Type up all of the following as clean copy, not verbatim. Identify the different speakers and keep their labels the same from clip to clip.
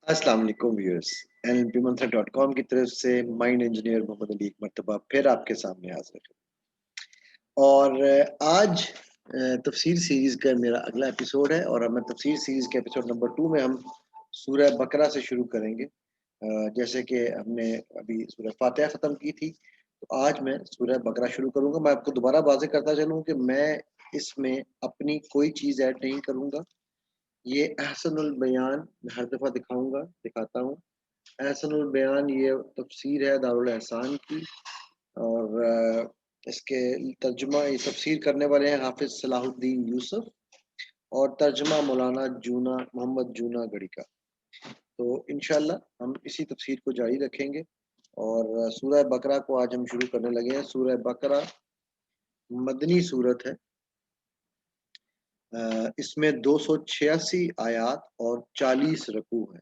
Speaker 1: अस्सलाम वालेकुम viewers. NLPMantra.com की तरफ से माइंड इंजीनियर मोहम्मद अली एक मर्तबा फिर आपके सामने हाजिर है। और आज तफसीर सीरीज का मेरा अगला एपिसोड है और अब मैं तफसीर सीरीज के एपिसोड नंबर 2 में हम सूरह बकरा से शुरू करेंगे। जैसे कि हमने अभी सूरह फातिहा ख़त्म की थी, तो आज मैं सूरह बकरा शुरू करूँगा। मैं आपको दोबारा वाज़ेह करता चलूँ कि मैं इसमें अपनी कोई चीज़ ऐड नहीं करूँगा। ये अहसनुल बयान मैं हर दफ़ा दिखाता हूँ। एहसनुल बयान ये तफसीर है दारुल एहसान की और इसके तर्जुमा ये तफसीर करने वाले हैं हाफिज सलाहुद्दीन यूसुफ और तर्जुमा मौलाना जूना मोहम्मद जूना गढ़ी का। तो इंशाल्लाह हम इसी तफसीर को जारी रखेंगे और सूरह बकरा को आज हम शुरू करने लगे हैं। सूरह बकरा मदनी सूरत है। इसमें 286 आयात और 40 रकू है।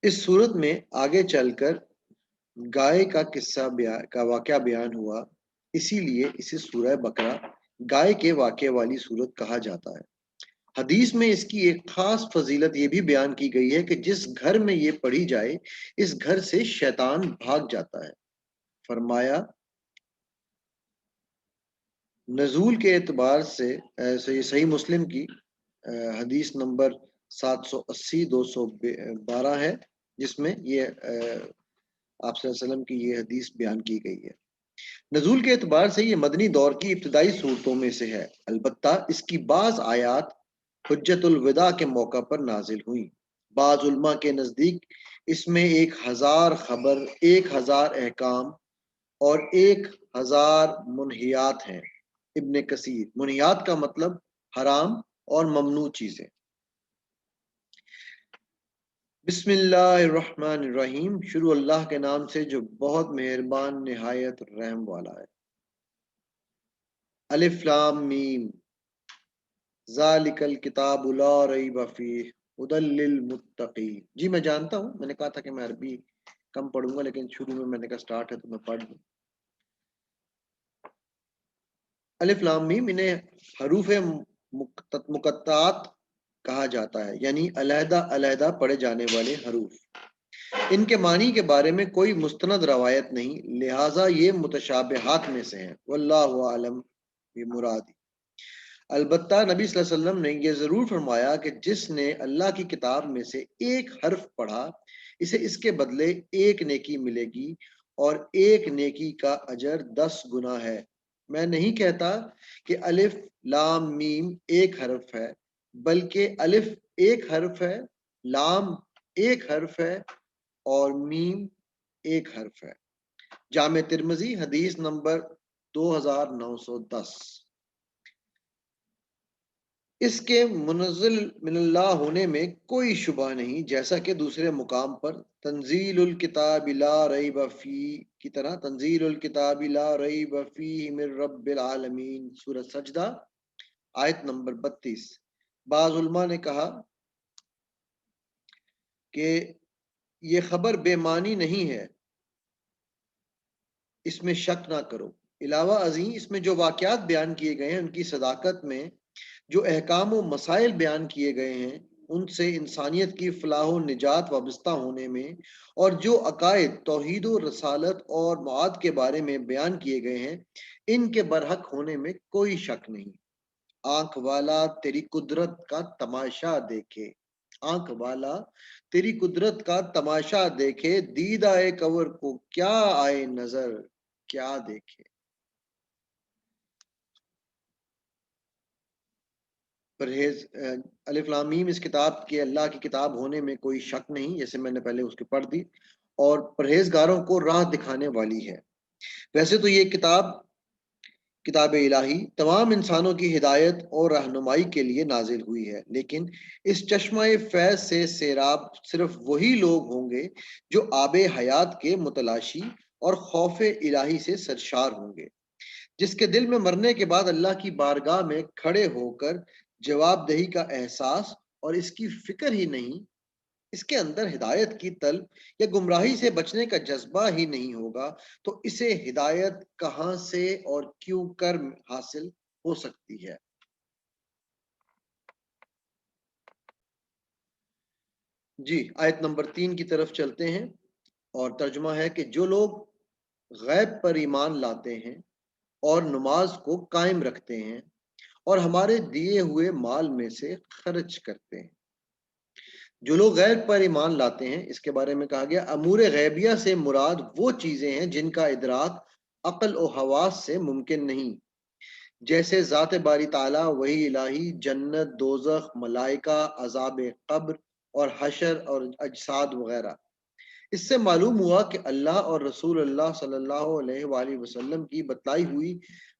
Speaker 1: इस सूरत में आगे चलकर गाय का वाक़या बयान हुआ, इसीलिए इसे सूरह बकरा गाय के वाक़े वाली सूरत कहा जाता है। हदीस में इसकी एक खास फजीलत ये भी बयान की गई है कि जिस घर में ये पढ़ी जाए, इस घर से शैतान भाग जाता है। फरमाया नजूल के एतबार से ऐसे सही मुस्लिम की हदीस नंबर 780 212 है, जिसमें ये आप सल्लल्लाहु अलैहि वसल्लम की ये हदीस बयान की गई है। नजूल के एतबार से ये मदनी दौर की इब्तदाई सूरतों में से है। अलबत्ता इसकी बाज आयात हुज्जतुल विदा के मौका पर नाजिल हुई। बाज उलमा के नजदीक इसमें 1000 खबर, 1000 अहकाम और 1000 मुनहियात हैं। इब्ने कसीर, मुनहियात का मतलब हराम और ममनू चीजें। बिस्मिल्लाहिर्रहमानिर्रहीम, शुरू अल्लाह के नाम से जो बहुत मेहरबान निहायत रहम वाला है। अलिफ लाम मीम, ज़ालिकल किताबु ला रैब फीह हुदल लिल मुत्तकीन। जी मैं जानता हूँ, मैंने कहा था कि मैं अरबी कम पढ़ूंगा, लेकिन शुरू में मैंने कहा स्टार्ट है तो मैं पढ़ लूँ। अलिफ लाम मीम इन्हें हरूफ मुकत्तात कहा जाता है, यानी अलहदा अलहदा पढ़े जाने वाले हरूफ। इनके मानी के बारे में कोई मुस्तनद रवायत नहीं, लिहाजा ये मुतशाबिहात में से हैं। वल्लाहु आलम बिमुरादी। अलबत्ता नबी सल्लल्लाहु अलैहि वसल्लम ने यह जरूर फरमाया कि जिसने अल्लाह की किताब में से एक हर्फ पढ़ा, इसे इसके बदले एक नेकी मिलेगी और एक नेकी का अजर 10 गुना है। मैं नहीं कहता कि अलिफ लाम मीम एक हर्फ है, बल्कि अलिफ एक हर्फ है, लाम एक हर्फ है और मीम एक हर्फ है। जामे तिरमिजी हदीस नंबर 2910। इसके मुनज़्ज़ल मिनल्लाह होने में कोई शुबा नहीं, जैसा कि दूसरे मुकाम पर तंजीलुल किताब ला रैब फी की तरह तंजीलुल किताब ला रैब फीहि मिर रब्बिल आलमीन सूरह सजदा आयत नंबर 32। बाज़ उलमा ने कहा कि ये खबर बेमानी नहीं है, इसमें शक ना करो। इलावा अजी इसमें जो वाक़यात बयान किए गए हैं, उनकी सदाकत में जो अहकाम व मसाइल बयान किए गए हैं, उनसे इंसानियत की फलाह व निजात वाबस्ता होने में और जो अकायद तौहीद व रसालत और मुआद के बारे में बयान किए गए हैं, इनके बरहक होने में कोई शक नहीं। आंख वाला तेरी कुदरत का तमाशा देखे, आंख वाला तेरी कुदरत का तमाशा देखे, दीद आए कवर को क्या आए नजर, क्या देखे। परहेज अलिफ लाम मीम इस किताब के अल्लाह की किताब होने में कोई शक नहीं, जैसे मैंने पहले उसकी पढ़ दी, और परहेजगारों को राह दिखाने वाली है। वैसे तो ये किताब इलाही तमाम इंसानों की हिदायत और रहनुमाई के लिए नाजिल हुई है, लेकिन इस चश्मा फैज से सैराब सिर्फ वही लोग होंगे जो आबे हयात के मुतलाशी और खौफ इलाही से सरशार होंगे, जिसके दिल में मरने के बाद अल्लाह की बारगाह में खड़े होकर जवाबदेही का एहसास और इसकी फिक्र ही नहीं, इसके अंदर हिदायत की तलब या गुमराही से बचने का जज्बा ही नहीं होगा, तो इसे हिदायत कहां से और क्यों कर हासिल हो सकती है। جی آیت نمبر 3 کی طرف چلتے ہیں اور ترجمہ ہے کہ جو لوگ غیب پر ایمان لاتے ہیں اور نماز کو قائم رکھتے ہیں اور ہمارے دیے ہوئے مال میں سے خرچ کرتے ہیں. جو لوگ غیب پر ایمان لاتے ہیں، اس کے بارے میں کہا گیا امور غیبیہ سے مراد وہ چیزیں ہیں جن کا ادراک عقل و حواس سے ممکن نہیں، جیسے ذات باری تعالیٰ، وحی الہی، جنت، دوزخ، ملائکہ، عذاب قبر اور حشر اور اجساد وغیرہ. اس سے معلوم ہوا کہ اللہ اور رسول اللہ صلی اللہ علیہ وآلہ وسلم کی بتلائی ہوئی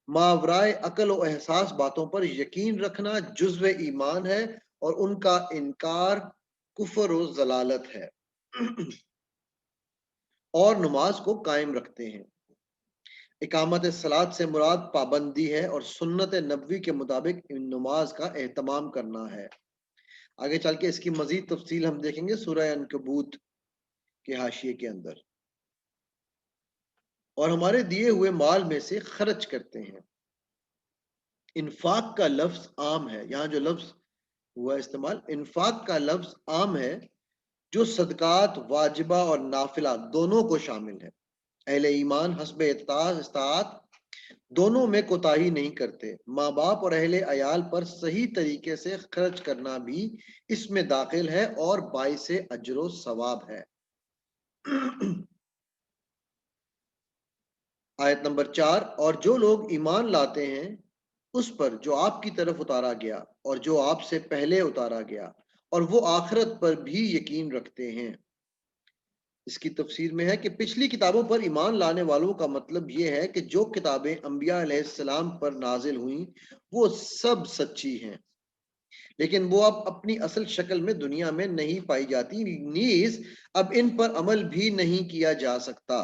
Speaker 1: ماورائے عقل و احساس باتوں پر یقین رکھنا جزو ایمان ہے اور ان کا انکار کفر و ضلالت ہے. اور نماز کو قائم رکھتے ہیں. اقامت صلاۃ سے مراد پابندی ہے اور سنت نبوی کے مطابق ان نماز کا اہتمام کرنا ہے. آگے چل کے اس کی مزید تفصیل ہم دیکھیں گے سورہ عنکبوت کے حاشیے کے اندر. اور ہمارے دیے ہوئے مال میں سے خرچ کرتے ہیں. انفاق کا لفظ عام ہے، یہاں جو لفظ ہوا استعمال انفاق کا لفظ عام ہے جو صدقات واجبہ اور نافلہ دونوں کو شامل ہے. اہل ایمان حسب استطاعت دونوں میں کوتاہی نہیں کرتے. ماں باپ اور اہل عیال پر صحیح طریقے سے خرچ کرنا بھی اس میں داخل ہے اور باعث اجر و ثواب ہے. آیت نمبر 4 اور جو لوگ ایمان لاتے ہیں اس پر جو آپ کی طرف اتارا گیا اور جو آپ سے پہلے اتارا گیا اور وہ آخرت پر بھی یقین رکھتے ہیں. اس کی تفسیر میں ہے کہ پچھلی کتابوں پر ایمان لانے والوں کا مطلب یہ ہے کہ جو کتابیں انبیاء علیہ السلام پر نازل ہوئیں وہ سب سچی ہیں، لیکن وہ اب اپنی اصل شکل میں دنیا میں نہیں پائی جاتی، نیز اب ان پر عمل بھی نہیں کیا جا سکتا.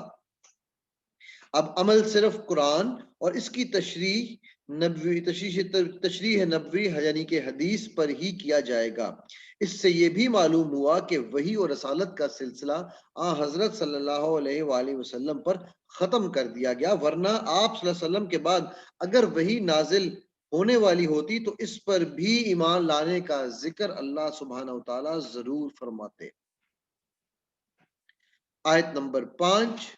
Speaker 1: اب عمل صرف قرآن اور اس کی تشریح نبوی یعنی کہ حدیث پر ہی کیا جائے گا. اس سے یہ بھی معلوم ہوا کہ وحی اور رسالت کا سلسلہ حضرت صلی اللہ علیہ وآلہ وسلم پر ختم کر دیا گیا، ورنہ آپ صلی اللہ علیہ وسلم کے بعد اگر وحی نازل ہونے والی ہوتی تو اس پر بھی ایمان لانے کا ذکر اللہ سبحانہ وتعالی ضرور فرماتے. آیت نمبر 5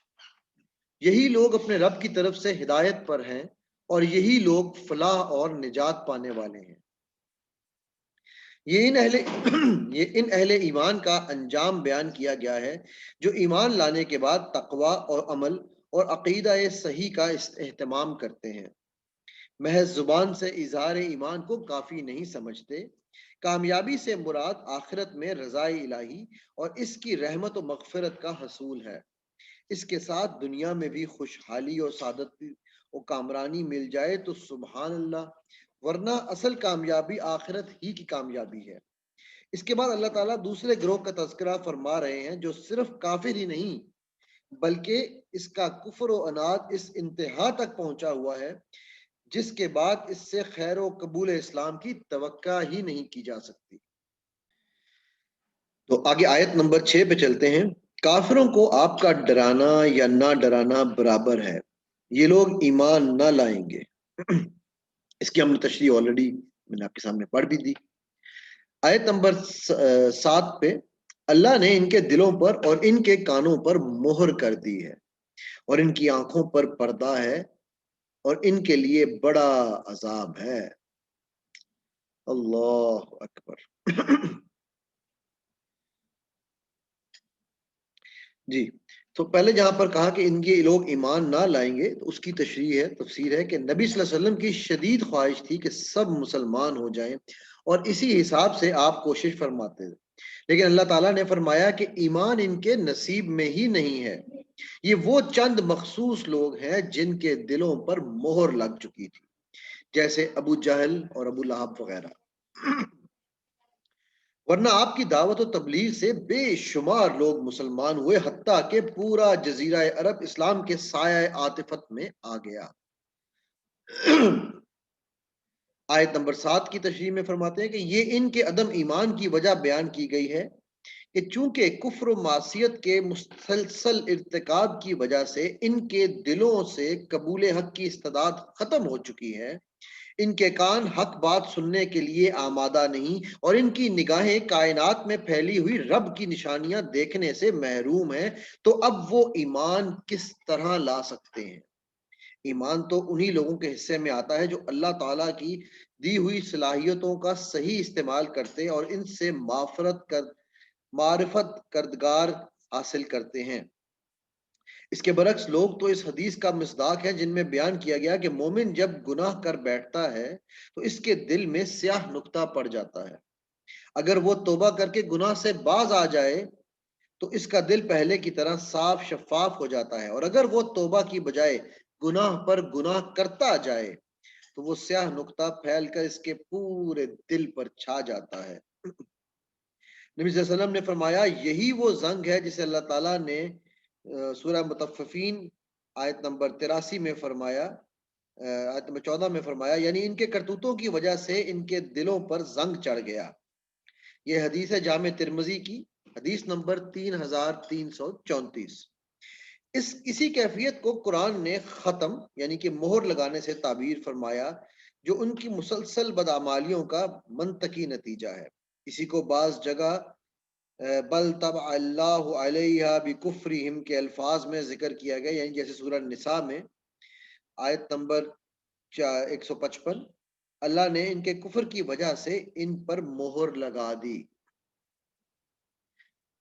Speaker 1: یہی لوگ اپنے رب کی طرف سے ہدایت پر ہیں اور یہی لوگ فلاح اور نجات پانے والے ہیں. یہ ان اہل ایمان کا انجام بیان کیا گیا ہے جو ایمان لانے کے بعد تقوی اور عمل اور عقیدہ صحیح کا اہتمام کرتے ہیں. محض زبان سے اظہار ایمان کو کافی نہیں سمجھتے. کامیابی سے مراد آخرت میں رضا الہی اور اس کی رحمت و مغفرت کا حصول ہے. اس کے ساتھ دنیا میں بھی خوشحالی اور سعادت و کامرانی مل جائے تو سبحان اللہ، ورنہ اصل کامیابی آخرت ہی کی کامیابی ہے. اس کے بعد اللہ تعالیٰ دوسرے گروہ کا تذکرہ فرما رہے ہیں جو صرف کافر ہی نہیں بلکہ اس کا کفر و عناد اس انتہا تک پہنچا ہوا ہے جس کے بعد اس سے خیر و قبول اسلام کی توقع ہی نہیں کی جا سکتی. تو آگے آیت نمبر 6 پہ چلتے ہیں. کافروں کو آپ کا ڈرانا یا نہ ڈرانا برابر ہے، یہ لوگ ایمان نہ لائیں گے. اس کی ہم نے تشریح آلریڈی میں نے آپ کے سامنے پڑھ بھی دی. آیت نمبر 7 پہ اللہ نے ان کے دلوں پر اور ان کے کانوں پر مہر کر دی ہے اور ان کی آنکھوں پر پردہ ہے اور ان کے لیے بڑا عذاب ہے. اللہ اکبر. جی تو پہلے جہاں پر کہا کہ ان کے لوگ ایمان نہ لائیں گے تو اس کی تشریح ہے، تفسیر ہے کہ نبی صلی اللہ علیہ وسلم کی شدید خواہش تھی کہ سب مسلمان ہو جائیں اور اسی حساب سے آپ کوشش فرماتے تھے، لیکن اللہ تعالیٰ نے فرمایا کہ ایمان ان کے نصیب میں ہی نہیں ہے. یہ وہ چند مخصوص لوگ ہیں جن کے دلوں پر مہر لگ چکی تھی، جیسے ابو جہل اور ابو لہب وغیرہ. ورنہ آپ کی دعوت و تبلیغ سے بے شمار لوگ مسلمان ہوئے، حتیٰ کہ پورا جزیرہ عرب اسلام کے سایہ عاطفت میں آ گیا. آیت نمبر 7 کی تشریح میں فرماتے ہیں کہ یہ ان کے عدم ایمان کی وجہ بیان کی گئی ہے کہ چونکہ کفر و معصیت کے مسلسل ارتکاب کی وجہ سے ان کے دلوں سے قبول حق کی استعداد ختم ہو چکی ہے، इनके कान हक बात सुनने के लिए आमादा नहीं और इनकी निगाहें कायनात में फैली हुई रब की निशानियां देखने से महरूम हैं, तो अब वो ईमान किस तरह ला सकते हैं? ईमान तो उन्हीं लोगों के हिस्से में आता है जो अल्लाह ताला की दी हुई सलाहियतों का सही इस्तेमाल करते और इनसे मारिफत करदगार हासिल करते हैं। इसके बरक्स लोग तो इस हदीस का मिस्दाक है जिनमें बयान किया गया कि मोमिन जब गुनाह कर बैठता है तो इसके दिल में स्याह नुक्ता पड़ जाता है। अगर वो तौबा करके गुनाह से बाज आ जाए तो इसका दिल पहले की तरह साफ शफाफ हो जाता है, और अगर वो तौबा की बजाय गुनाह पर गुनाह करता जाए तो वो स्याह नुक्ता फैलकर इसके पूरे दिल पर छा जाता है। नबी सल्लल्लाहु अलैहि वसल्लम ने फरमाया, यही वो जंग है जिसे अल्लाह ताला ने सूरह मुतफ्फिफीन आयत नंबर 83 में फरमाया, आयत नंबर 14 में फरमाया, यानी इनके करतूतों की वजह से इनके दिलों पर जंग चढ़ गया। यह हदीस है जामे तिरमिजी की, हदीस नंबर 3334। इसी कैफियत को कुरान ने खत्म यानी कि मोहर लगाने से ताबीर फरमाया, जो उनकी मुसलसल बदआमालियों का मंतकी नतीजा है। इसी को बाज जगह बल तब अल्लाहु अलैहा बिकुफ्रिहिम के अल्फाज में जिक्र किया गया, यानी जैसे सूरह निसा में आयत नंबर 155, अल्लाह ने इनके कुफर की वजह से इन पर मोहर लगा दी।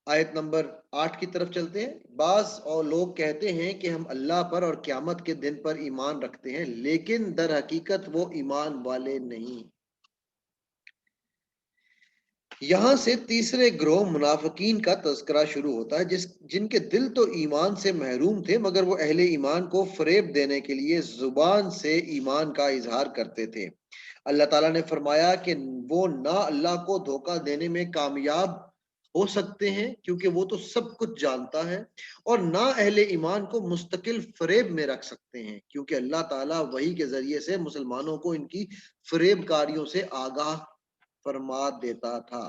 Speaker 1: आयत नंबर 8 की तरफ चलते हैं। बाज और लोग कहते हैं कि हम अल्लाह पर और क़यामत के दिन पर ईमान रखते हैं, लेकिन दर हकीकत वो ईमान वाले नहीं। यहां से तीसरे ग्रोह मुनाफिकीन का तज़किरा शुरू होता है, जिनके दिल तो ईमान से महरूम थे, मगर वो अहले ईमान को फरेब देने के लिए जुबान से ईमान का इजहार करते थे। अल्लाह ताला ने फरमाया कि वो ना अल्लाह को धोखा देने में कामयाब हो सकते हैं क्योंकि वो तो सब कुछ जानता है, और ना अहले ईमान को मुस्तकिल फरेब में रख सकते हैं क्योंकि अल्लाह ताला वही के जरिए से मुसलमानों को इनकी फरेबकारियों से आगाह फरमा देता था।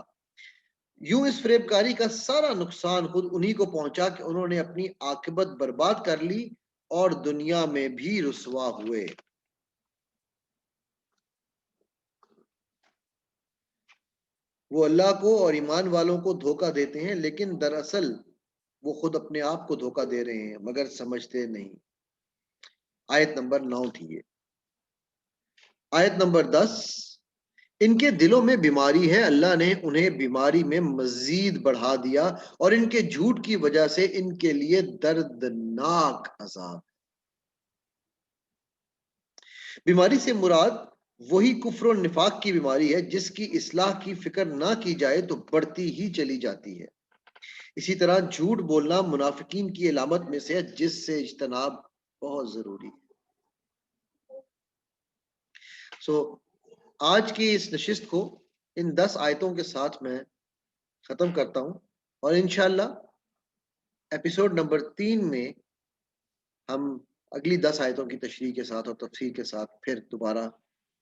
Speaker 1: यूं इस फरेबकारी का सारा नुकसान खुद उन्हीं को पहुंचा कि उन्होंने अपनी आखिबत बर्बाद कर ली और दुनिया में भी रुसवा हुए। वो अल्लाह को और ईमान वालों को धोखा देते हैं, लेकिन दरअसल वो खुद अपने आप को धोखा दे रहे हैं मगर समझते नहीं। आयत नंबर 9 थी ये। आयत नंबर 10, इनके दिलों में बीमारी है, अल्लाह ने उन्हें बीमारी में मजीद बढ़ा दिया और इनके झूठ की वजह से इनके लिए दर्दनाक अजाब। बीमारी से मुराद वही कुफ्र और निफाक की बीमारी है जिसकी इस्लाह की फिक्र ना की जाए तो बढ़ती ही चली जाती है। इसी तरह झूठ बोलना मुनाफिकीन की अलामत में से है जिससे इज्तनाब बहुत जरूरी है। आज की इस नशिस्त को इन 10 आयतों के साथ मैं खत्म करता हूं और इंशाल्लाह एपिसोड नंबर 3 में हम अगली 10 आयतों की तशरीह के साथ और तफसीर के साथ फिर दोबारा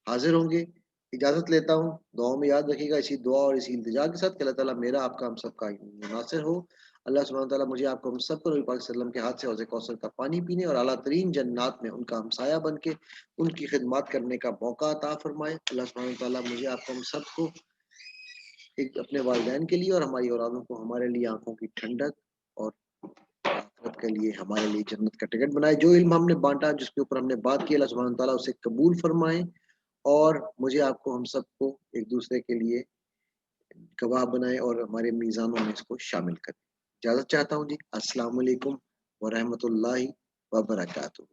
Speaker 1: हाजिर होंगे। इजाजत लेता हूँ, दुआओं में याद रखिएगा, इसी दुआ और इसी इल्तिजा के साथ कि अल्लाह ताला मेरा आपका हम सबका नासिर हो। अल्लाह सुब्हानहू ताला मुझे आपको हम सबको नबी पाक सल्लल्लाहु अलैहि वसल्लम के हाथ से हौज़ कौसर का पानी पीने और आला तरीन जन्नात में उनका हमसाया बन के उनकी खिदमत करने का मौका अता फरमाए। अल्लाह सुब्हानहू ताला मुझे आपको हम सबको एक अपने वालिदैन के लिए और हमारी औलादों को हमारे लिए आंखों की ठंडक और आखिरत के लिए हमारे लिए जन्नत का टिकट बनाए। जो इल्म हमने बांटा, जिसके ऊपर हमने बात की, अल्लाह सुब्हानहू ताला उसे कबूल फरमाए और मुझे आपको हम सबको एक दूसरे के लिए गवाह बनाए और हमारे मीज़ानों में इसको शामिल करें। इजाज़त चाहता हूँ जी। अस्सलाम वालेकुम व रहमतुल्लाहि व बरकातहू।